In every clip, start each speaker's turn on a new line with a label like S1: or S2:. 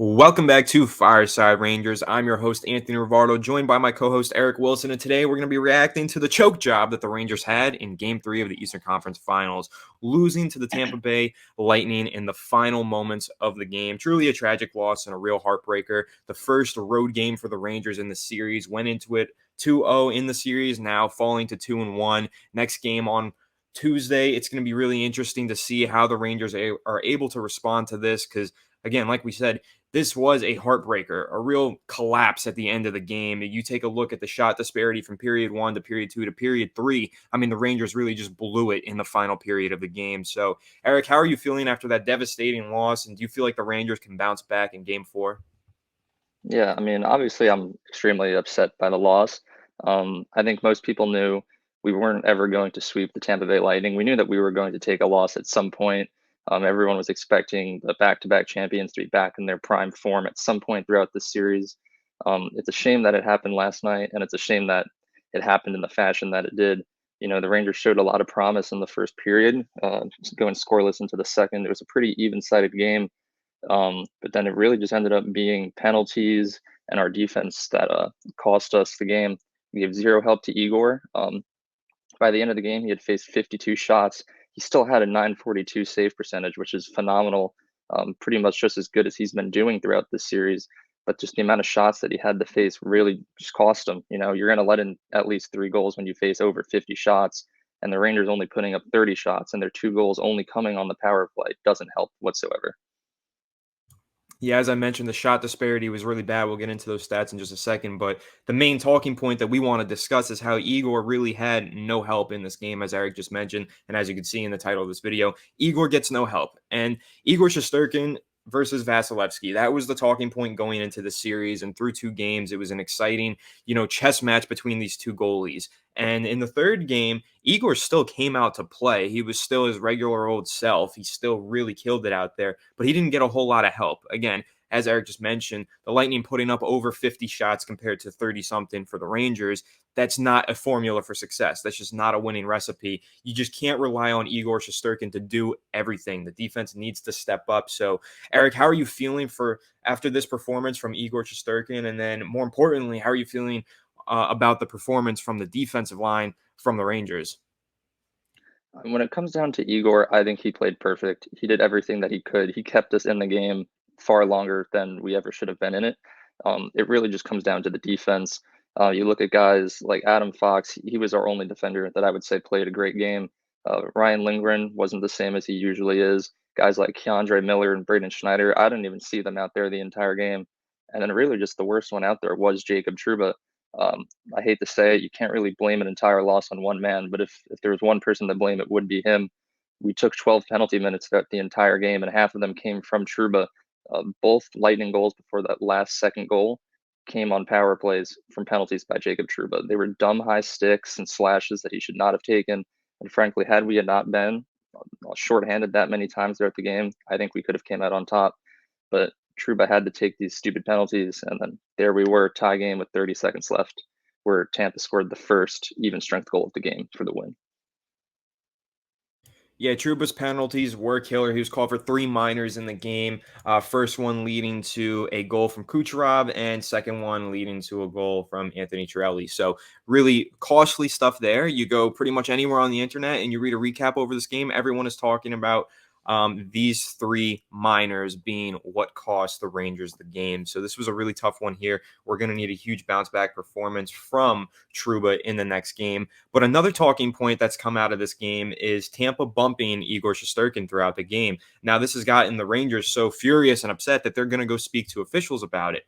S1: Welcome back to Fireside Rangers. I'm your host, Anthony Rivardo, joined by my co host, Eric Wilson. And today we're going to be reacting to the choke job that the Rangers had in Game 3 of the Eastern Conference Finals, losing to the Tampa Bay Lightning in the final moments of the game. Truly a tragic loss and a real heartbreaker. The first road game for the Rangers in the series went into it 2-0 in the series, now falling to 2-1. Next game on Tuesday, it's going to be really interesting to see how the Rangers are able to respond to this because, again, like we said, this was a heartbreaker, a real collapse at the end of the game. You take a look at the shot disparity from period 1 to period 2 to period 3. I mean, the Rangers really just blew it in the final period of the game. So, Eric, how are you feeling after that devastating loss? And do you feel like the Rangers can bounce back in Game 4?
S2: Yeah, I mean, obviously, I'm extremely upset by the loss. I think most people knew we weren't ever going to sweep the Tampa Bay Lightning. We knew that we were going to take a loss at some point. Everyone was expecting the back-to-back champions to be back in their prime form at some point throughout the series. It's a shame that it happened last night, and it's a shame that it happened in the fashion that it did. The Rangers showed a lot of promise in the first period, going scoreless into the second. It was a pretty even-sided game. But then it really just ended up being penalties and our defense that cost us the game. We gave zero help to Igor. By the end of the game, he had faced 52 shots. He still had a 942 save percentage, which is phenomenal, pretty much just as good as he's been doing throughout this series. But just the amount of shots that he had to face really just cost him. You're going to let in at least 3 goals when you face over 50 shots. And the Rangers only putting up 30 shots, and their 2 goals only coming on the power play doesn't help whatsoever.
S1: Yeah, as I mentioned, the shot disparity was really bad. We'll get into those stats in just a second. But the main talking point that we want to discuss is how Igor really had no help in this game, as Eric just mentioned. And as you can see in the title of this video, Igor gets no help. And Igor Shesterkin versus Vasilevsky, that was the talking point going into the series. And through 2 games, it was an exciting, chess match between these two goalies. And in the third game, Igor still came out to play. He was still his regular old self. He still really killed it out there, but he didn't get a whole lot of help. Again, as Eric just mentioned, the Lightning putting up over 50 shots compared to 30 something for the Rangers. That's not a formula for success. That's just not a winning recipe. You just can't rely on Igor Shesterkin to do everything. The defense needs to step up. So, Eric, how are you feeling for after this performance from Igor Shesterkin? And then, more importantly, how are you feeling about the performance from the defensive line from the Rangers?
S2: When it comes down to Igor, I think he played perfect. He did everything that he could. He kept us in the game far longer than we ever should have been in it. It really just comes down to the defense. You look at guys like Adam Fox, he was our only defender that I would say played a great game. Ryan Lindgren wasn't the same as he usually is. Guys like Keandre Miller and Braden Schneider, I didn't even see them out there the entire game. And then really just the worst one out there was Jacob Trouba. I hate to say it, you can't really blame an entire loss on one man, but if there was one person to blame, it would be him. We took 12 penalty minutes throughout the entire game, and half of them came from Trouba. Both Lightning goals before that last second goal came on power plays from penalties by Jacob Trouba. They were dumb high sticks and slashes that he should not have taken. And frankly, had we had not been shorthanded that many times throughout the game, I think we could have came out on top. But Trouba had to take these stupid penalties, and then there we were, tie game with 30 seconds left, where Tampa scored the first even strength goal of the game for the win.
S1: Yeah, Trouba's penalties were killer. He was called for 3 minors in the game. First one leading to a goal from Kucherov, and second one leading to a goal from Anthony Cirelli. So really costly stuff there. You go pretty much anywhere on the internet and you read a recap over this game. Everyone is talking about these 3 minors being what cost the Rangers the game. So this was a really tough one here. We're going to need a huge bounce back performance from Trouba in the next game. But another talking point that's come out of this game is Tampa bumping Igor Shesterkin throughout the game. Now, this has gotten the Rangers so furious and upset that they're going to go speak to officials about it.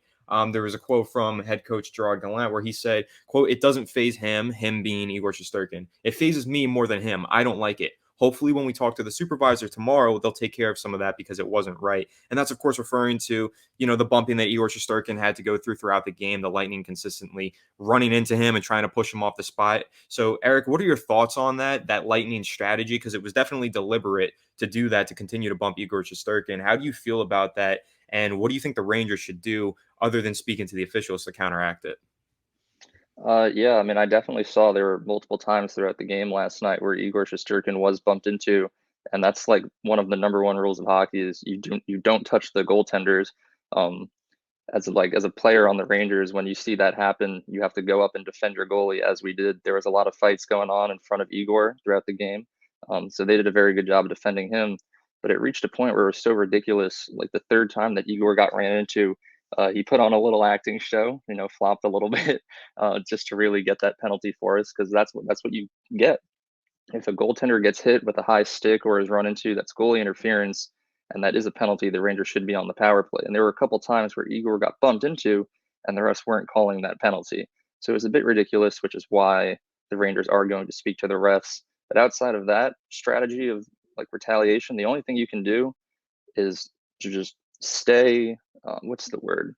S1: There was a quote from head coach Gerard Gallant where he said, quote, "It doesn't faze him being Igor Shesterkin. It phases me more than him. I don't like it. Hopefully, when we talk to the supervisor tomorrow, they'll take care of some of that because it wasn't right." And that's, of course, referring to, the bumping that Igor Shesterkin had to go throughout the game, the Lightning consistently running into him and trying to push him off the spot. So, Eric, what are your thoughts on that Lightning strategy? Because it was definitely deliberate to do that, to continue to bump Igor Shesterkin. How do you feel about that? And what do you think the Rangers should do other than speaking to the officials to counteract it?
S2: Yeah, I mean, I definitely saw there were multiple times throughout the game last night where Igor Shesterkin was bumped into, and that's like one of the number one rules of hockey is you don't touch the goaltenders. Um, as a player on the Rangers, when you see that happen, you have to go up and defend your goalie, as we did. There was a lot of fights going on in front of Igor throughout the game, so they did a very good job defending him. But it reached a point where it was so ridiculous. Like the third time that Igor got ran into, he put on a little acting show, flopped a little bit, just to really get that penalty for us, because that's what you get if a goaltender gets hit with a high stick or is run into, that's goalie interference, and that is a penalty. The Rangers should be on the power play. And there were a couple times where Igor got bumped into, and the refs weren't calling that penalty. So it was a bit ridiculous, which is why the Rangers are going to speak to the refs. But outside of that strategy of like retaliation, the only thing you can do is to just stay. What's the word?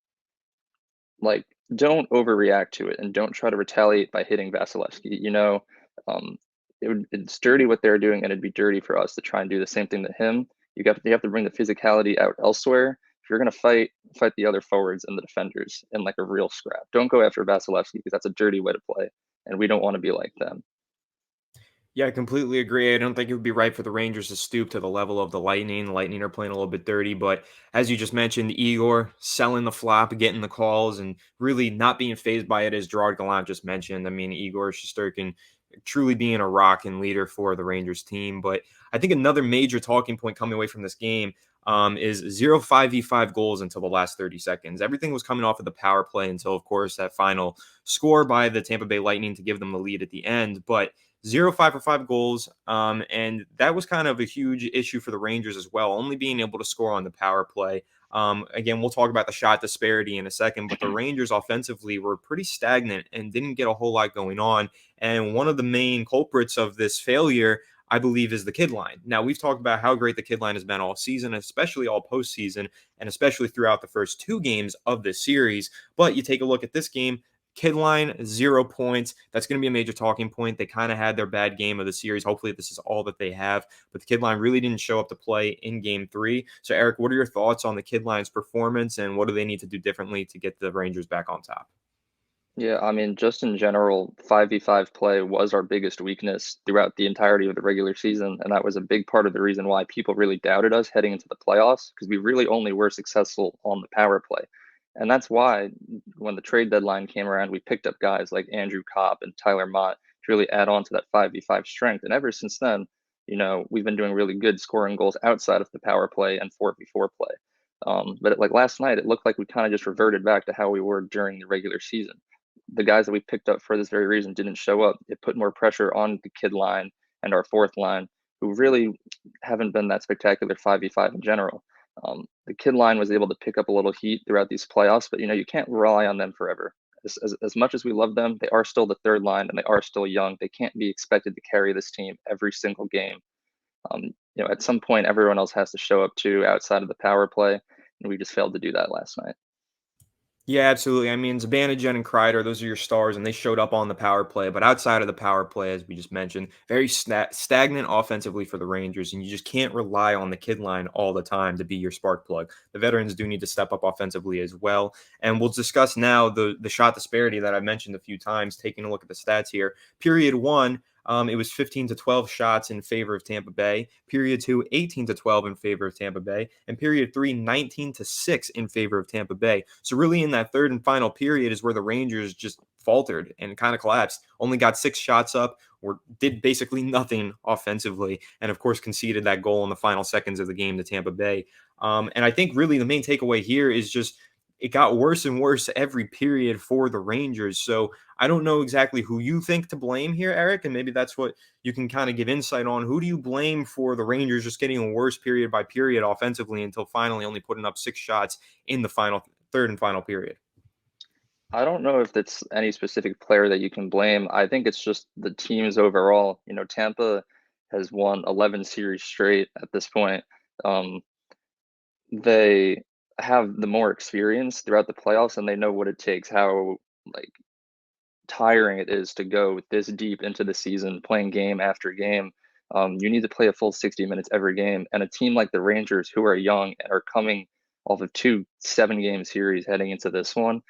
S2: Like, don't overreact to it and don't try to retaliate by hitting Vasilevsky. Um, it's dirty what they're doing, and it'd be dirty for us to try and do the same thing to him. You have to bring the physicality out elsewhere. If you're gonna fight the other forwards and the defenders in like a real scrap. Don't go after Vasilevsky because that's a dirty way to play, and we don't want to be like them.
S1: Yeah, I completely agree. I don't think it would be right for the Rangers to stoop to the level of the Lightning. The Lightning are playing a little bit dirty, but as you just mentioned, Igor selling the flop, getting the calls, and really not being phased by it, as Gerard Gallant just mentioned. I mean, Igor Shesterkin truly being a rock and leader for the Rangers team. But I think another major talking point coming away from this game is 0-5v5 goals until the last 30 seconds. Everything was coming off of the power play until, of course, that final score by the Tampa Bay Lightning to give them the lead at the end. But 0-5 for 5 goals. And that was kind of a huge issue for the Rangers as well, only being able to score on the power play. Again, we'll talk about the shot disparity in a second, but the Rangers offensively were pretty stagnant and didn't get a whole lot going on. And one of the main culprits of this failure, I believe, is the kid line. Now, we've talked about how great the kid line has been all season, especially all postseason, and especially throughout the first 2 games of this series. But you take a look at this game, kid line, 0 points. That's going to be a major talking point. They kind of had their bad game of the series. Hopefully, this is all that they have. But the kid line really didn't show up to play in game 3. So, Eric, what are your thoughts on the kid line's performance, and what do they need to do differently to get the Rangers back on top?
S2: Yeah, I mean, just in general, 5v5 play was our biggest weakness throughout the entirety of the regular season. And that was a big part of the reason why people really doubted us heading into the playoffs, because we really only were successful on the power play. And that's why when the trade deadline came around, we picked up guys like Andrew Kopp and Tyler Mott to really add on to that 5v5 strength. And ever since then, we've been doing really good scoring goals outside of the power play and 4v4 play. But like last night, it looked like we kind of just reverted back to how we were during the regular season. The guys that we picked up for this very reason didn't show up. It put more pressure on the kid line and our fourth line, who really haven't been that spectacular 5v5 in general. The kid line was able to pick up a little heat throughout these playoffs, but you can't rely on them forever. As much as we love them, they are still the third line and they are still young. They can't be expected to carry this team every single game. At some point, everyone else has to show up too outside of the power play, and we just failed to do that last night.
S1: Yeah, absolutely. I mean, Zibanejad and Kreider, those are your stars, and they showed up on the power play. But outside of the power play, as we just mentioned, very stagnant offensively for the Rangers, and you just can't rely on the kid line all the time to be your spark plug. The veterans do need to step up offensively as well. And we'll discuss now the shot disparity that I mentioned a few times, taking a look at the stats here. Period 1, it was 15-12 shots in favor of Tampa Bay. Period 2, 18-12 in favor of Tampa Bay. And period 3, 19-6 in favor of Tampa Bay. So really in that third and final period is where the Rangers just faltered and kind of collapsed. Only got 6 shots up, or did basically nothing offensively, and of course conceded that goal in the final seconds of the game to Tampa Bay. And I think really the main takeaway here is just it got worse and worse every period for the Rangers. So I don't know exactly who you think to blame here, Eric, and maybe that's what you can kind of give insight on. Who do you blame for the Rangers just getting worse period by period offensively until finally only putting up 6 shots in the final third and final period?
S2: I don't know if it's any specific player that you can blame. I think it's just the teams overall. Tampa has won 11 series straight at this point. Um, they have the more experience throughout the playoffs, and they know what it takes, how like tiring it is to go this deep into the season, playing game after game. You need to play a full 60 minutes every game. And a team like the Rangers, who are young and are coming off of 2 7-game series heading into this one,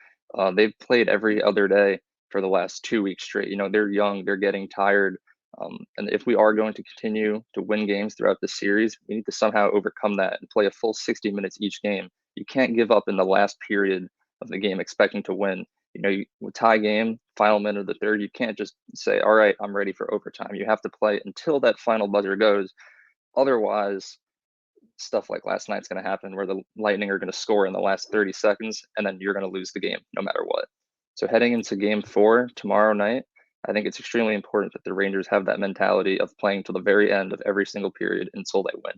S2: they've played every other day for the last 2 weeks straight. They're young, they're getting tired. And if we are going to continue to win games throughout the series, we need to somehow overcome that and play a full 60 minutes each game You can't give up in the last period of the game expecting to win. You tie game, final minute of the third, you can't just say, all right, I'm ready for overtime. You have to play until that final buzzer goes. Otherwise, stuff like last night's going to happen where the Lightning are going to score in the last 30 seconds and then you're going to lose the game no matter what. So heading into game 4 tomorrow night, I think it's extremely important that the Rangers have that mentality of playing to the very end of every single period until they win.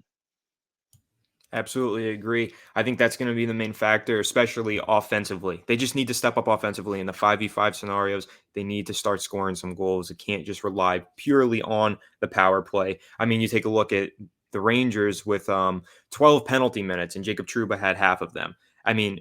S1: Absolutely agree. I think that's going to be the main factor, especially offensively. They just need to step up offensively in the 5v5 scenarios. They need to start scoring some goals. It can't just rely purely on the power play. I mean, you take a look at the Rangers with 12 penalty minutes, and Jacob Trouba had half of them. I mean,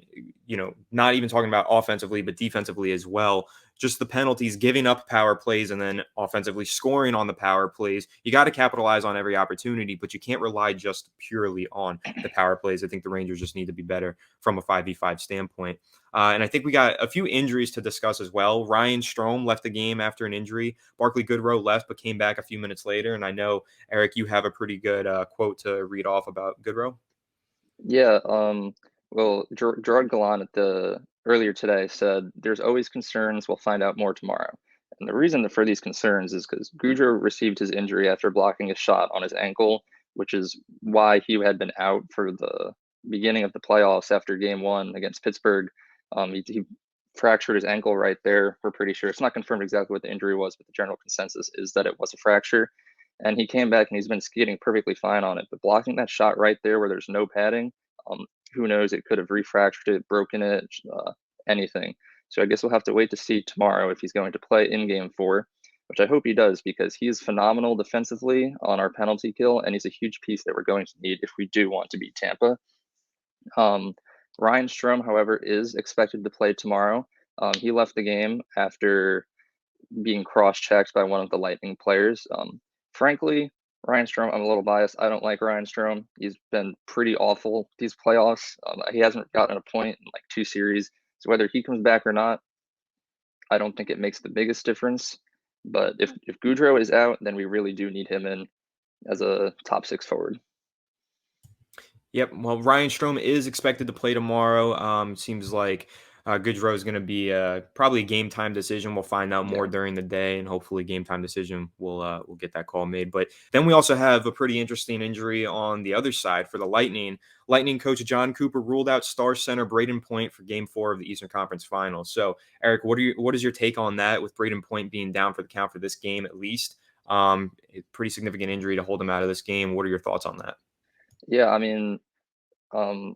S1: not even talking about offensively, but defensively as well. Just the penalties, giving up power plays, and then offensively scoring on the power plays. You got to capitalize on every opportunity, but you can't rely just purely on the power plays. I think the Rangers just need to be better from a 5v5 standpoint. And I think we got a few injuries to discuss as well. Ryan Strome left the game after an injury. Barclay Goodrow left, but came back a few minutes later. And I know, Eric, you have a pretty good quote to read off about Goodrow.
S2: Yeah, well, Gerard Gallant earlier today said there's always concerns. We'll find out more tomorrow. And the reason for these concerns is because Goudreau received his injury after blocking a shot on his ankle, which is why he had been out for the beginning of the playoffs after game 1 against Pittsburgh. He fractured his ankle right there. We're pretty sure it's not confirmed exactly what the injury was, but the general consensus is that it was a fracture. And he came back and he's been skating perfectly fine on it. But blocking that shot right there where there's no padding, who knows? It could have refractured it, broken it, anything. So I guess we'll have to wait to see tomorrow if he's going to play in game 4, which I hope he does because he is phenomenal defensively on our penalty kill, and he's a huge piece that we're going to need if we do want to beat Tampa. Ryan Strome, however, is expected to play tomorrow. He left the game after being cross-checked by one of the Lightning players. Frankly, Ryan Strome, I'm a little biased. I don't like Ryan Strome. He's been pretty awful these playoffs. He hasn't gotten a point in like 2 series. So whether he comes back or not, I don't think it makes the biggest difference. But if Goudreau is out, then we really do need him in as a top 6 forward.
S1: Yep. Well, Ryan Strome is expected to play tomorrow. Seems like Goodrow is going to be probably a game time decision. We'll find out more
S2: Yeah.
S1: during the day, and hopefully, game time decision we'll get that call made. But then we also have a pretty interesting injury on the other side for the Lightning. Lightning coach John Cooper ruled out star center Braden Point for Game 4 of the Eastern Conference Finals. So, Eric, what is your take on that? With Braden Point being down for the count for this game at least, a pretty significant injury to hold him out of this game. What are your thoughts on that?
S2: Yeah, I mean, Um,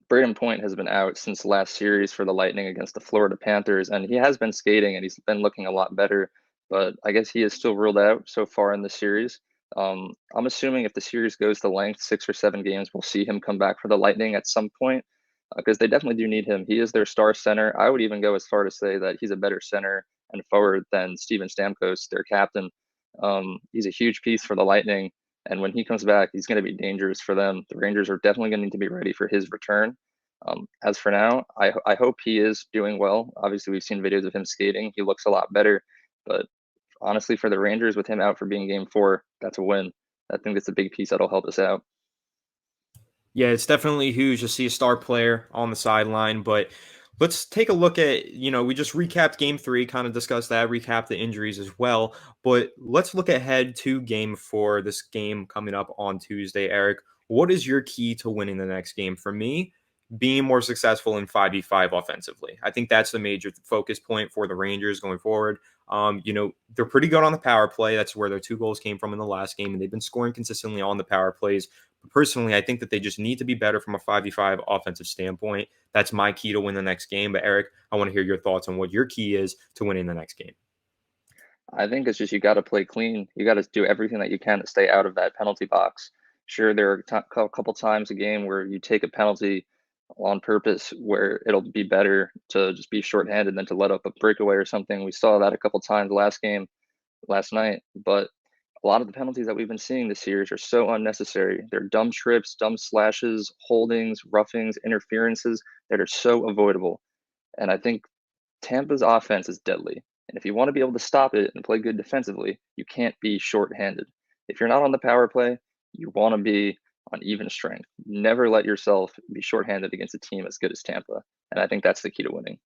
S2: Braden Point has been out since last series for the Lightning against the Florida Panthers, and he has been skating and he's been looking a lot better. But I guess he is still ruled out so far in the series. I'm assuming if the series goes to length, 6 or 7 games, we'll see him come back for the Lightning at some point because they definitely do need him. He is their star center. I would even go as far to say that he's a better center and forward than Steven Stamkos, their captain. He's a huge piece for the Lightning. And when he comes back, he's going to be dangerous for them. The Rangers are definitely going to need to be ready for his return. As for now, I hope he is doing well. Obviously, we've seen videos of him skating. He looks a lot better. But honestly, for the Rangers, with him out for being game 4, that's a win. I think that's a big piece that'll help us out.
S1: Yeah, it's definitely huge to see a star player on the sideline, but let's take a look at, we just recapped game 3, kind of discussed that, recap the injuries as well, but let's look ahead to game 4, this game coming up on Tuesday. Eric, what is your key to winning the next game? For me, being more successful in 5v5 offensively. I think that's the major focus point for the Rangers going forward. They're pretty good on the power play. That's where their 2 goals came from in the last game, and they've been scoring consistently on the power plays. Personally, I think that they just need to be better from a 5v5 offensive standpoint. That's my key to win the next game. But Eric, I want to hear your thoughts on what your key is to winning the next game.
S2: I think it's just you got to play clean. You got to do everything that you can to stay out of that penalty box. Sure, there are a couple times a game where you take a penalty on purpose where it'll be better to just be shorthanded than to let up a breakaway or something. We saw that a couple times last night, but a lot of the penalties that we've been seeing this series are so unnecessary. They're dumb trips, dumb slashes, holdings, roughings, interferences that are so avoidable. And I think Tampa's offense is deadly. And if you want to be able to stop it and play good defensively, you can't be shorthanded. If you're not on the power play, you want to be on even strength. Never let yourself be shorthanded against a team as good as Tampa. And I think that's the key to winning.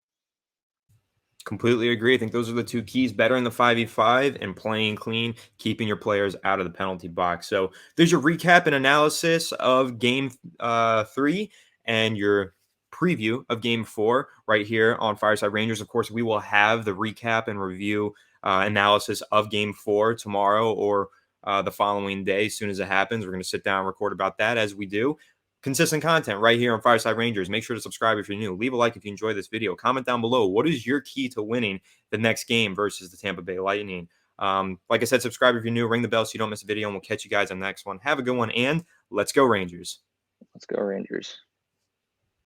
S1: Completely agree. I think those are the two keys: better in the 5v5 and playing clean, keeping your players out of the penalty box. So there's your recap and analysis of game 3 and your preview of game 4 right here on Fireside Rangers. Of course, we will have the recap and review analysis of game 4 tomorrow or the following day. As soon as it happens, we're going to sit down and record about that as we do. Consistent content right here on Fireside Rangers. Make sure to subscribe if you're new. Leave a like if you enjoy this video. Comment down below. What is your key to winning the next game versus the Tampa Bay Lightning? Like I said, subscribe if you're new. Ring the bell so you don't miss a video, and we'll catch you guys on the next one. Have a good one, and let's go Rangers.
S2: Let's go, Rangers.